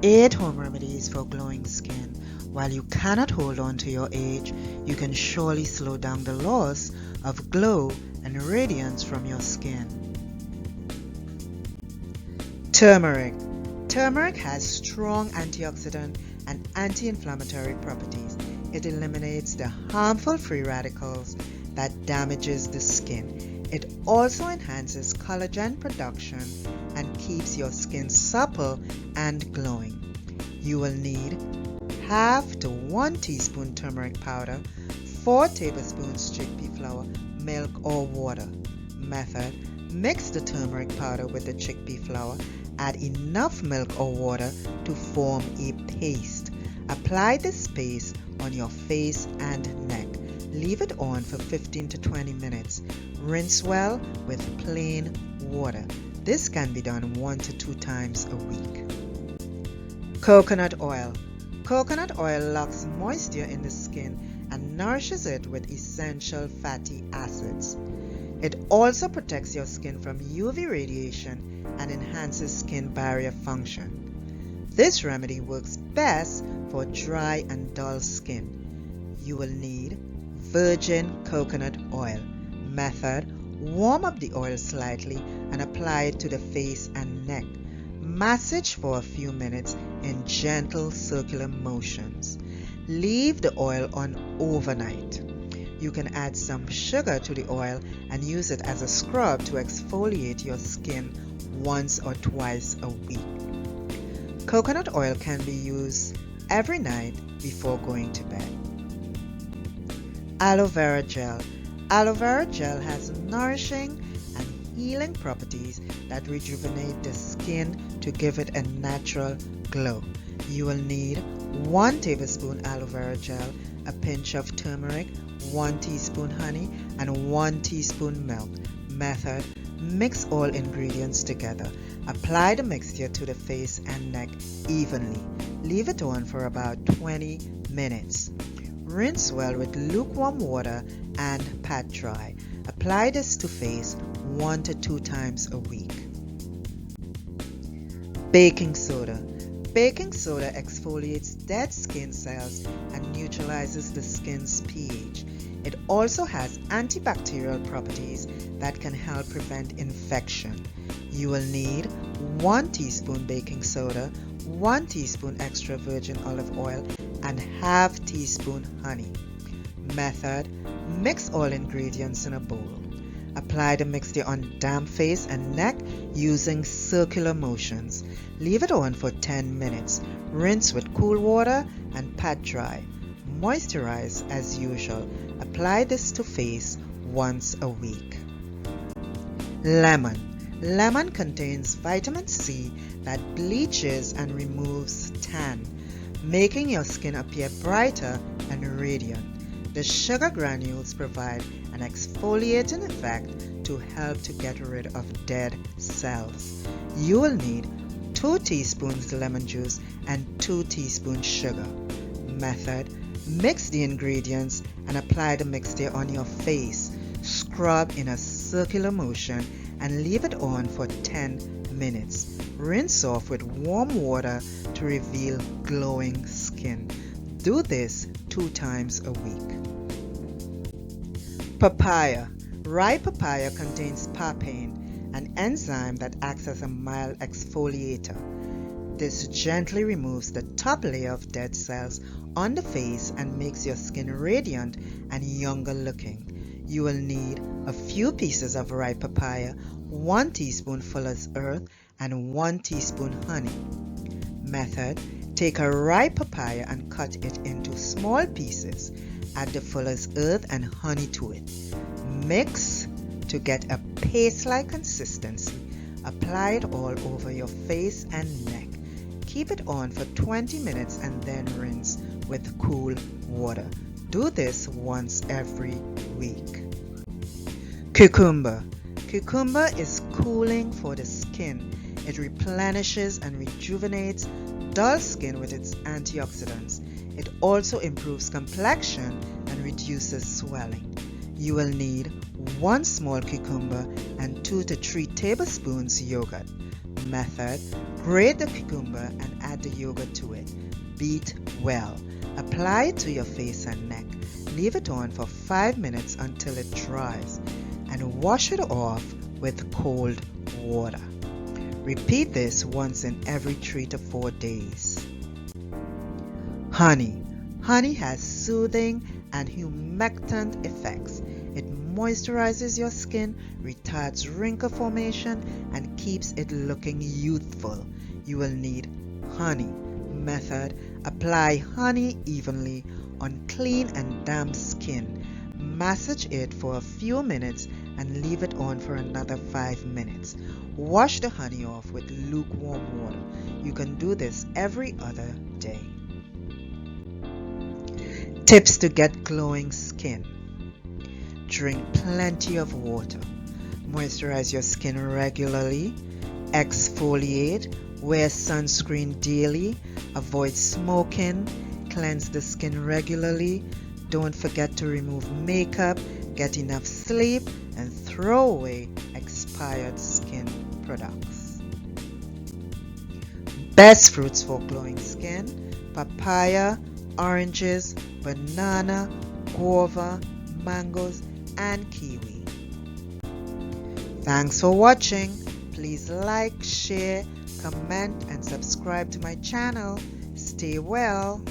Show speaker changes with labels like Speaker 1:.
Speaker 1: 8 home remedies for glowing skin. While you cannot hold on to your age, you can surely slow down the loss of glow and radiance from your skin. Turmeric. Turmeric has strong antioxidant and anti-inflammatory properties. It eliminates the harmful free radicals that damages the skin. It also enhances collagen production and keeps your skin supple and glowing. You will need half to 1 teaspoon turmeric powder, 4 tablespoons chickpea flour, milk or water. Method: mix the turmeric powder with the chickpea flour. Add enough milk or water to form a paste. Apply this paste on your face and neck. Leave it on for 15 to 20 minutes. Rinse well with plain water. This can be done 1 to 2 times a week. Coconut oil. Coconut oil locks moisture in the skin and nourishes it with essential fatty acids. It also protects your skin from UV radiation and enhances skin barrier function. This remedy works best for dry and dull skin. You will need virgin coconut oil. Method: warm up the oil slightly and apply it to the face and neck. Massage for a few minutes in gentle circular motions. Leave the oil on overnight. You can add some sugar to the oil and use it as a scrub to exfoliate your skin once or twice a week. Coconut oil can be used every night before going to bed. Aloe Vera Gel. Aloe Vera Gel has nourishing and healing properties that rejuvenate the skin to give it a natural glow. You will need 1 tablespoon aloe vera gel, a pinch of turmeric, 1 teaspoon honey, and 1 teaspoon milk. Method: mix all ingredients together. Apply the mixture to the face and neck evenly. Leave it on for about 20 minutes. Rinse well with lukewarm water and pat dry. Apply this to face 1 to 2 times a week. Baking soda. Baking soda exfoliates dead skin cells and neutralizes the skin's pH. It also has antibacterial properties that can help prevent infection. You will need 1 teaspoon baking soda, 1 teaspoon extra virgin olive oil, and half teaspoon honey. Method: mix all ingredients in a bowl. Apply the mixture on damp face and neck using circular motions. Leave it on for 10 minutes. Rinse with cool water and pat dry. Moisturize as usual. Apply this to face once a week. Lemon. Lemon contains vitamin C that bleaches and removes tan, making your skin appear brighter and radiant. The sugar granules provide an exfoliating effect to help to get rid of dead cells. You will need 2 teaspoons lemon juice and 2 teaspoons sugar. Method: mix the ingredients and apply the mixture on your face. Scrub in a circular motion and leave it on for 10 minutes. Rinse off with warm water to reveal glowing skin. Do this 2 times a week. Papaya. Ripe papaya contains papain, an enzyme that acts as a mild exfoliator. This gently removes the top layer of dead cells on the face and makes your skin radiant and younger looking. You will need a few pieces of ripe papaya, 1 teaspoon fuller's earth, and 1 teaspoon honey. Method: take a ripe papaya and cut it into small pieces. Add the fuller's earth and honey to it. Mix to get a paste-like consistency. Apply it all over your face and neck. Keep it on for 20 minutes and then rinse with cool water. Do this once every week. Cucumber. Cucumber is cooling for the skin. It replenishes and rejuvenates dull skin with its antioxidants. It also improves complexion and reduces swelling. You will need 1 small cucumber and 2 to 3 tablespoons yogurt. Method: Grate the cucumber and add the yogurt to it. Beat well. Apply it to your face and neck. Leave it on for 5 minutes until it dries and wash it off with cold water. Repeat this once in every 3 to 4 days. Honey. Honey has soothing and humectant effects. It moisturizes your skin, retards wrinkle formation, and keeps it looking youthful. You will need honey. Method: apply honey evenly on clean and damp skin. Massage it for a few minutes and leave it on for another 5 minutes. Wash the honey off with lukewarm water. You can do this every other day. Tips to get glowing skin. Drink plenty of water. Moisturize your skin regularly. Exfoliate. Wear sunscreen daily. Avoid smoking. Cleanse the skin regularly. Don't forget to remove makeup. Get enough sleep and throw away expired skin products. Best fruits for glowing skin: papaya, oranges, banana, guava, mangoes, and kiwi. Thanks for watching. Please like, share, comment, and subscribe to my channel. Stay well.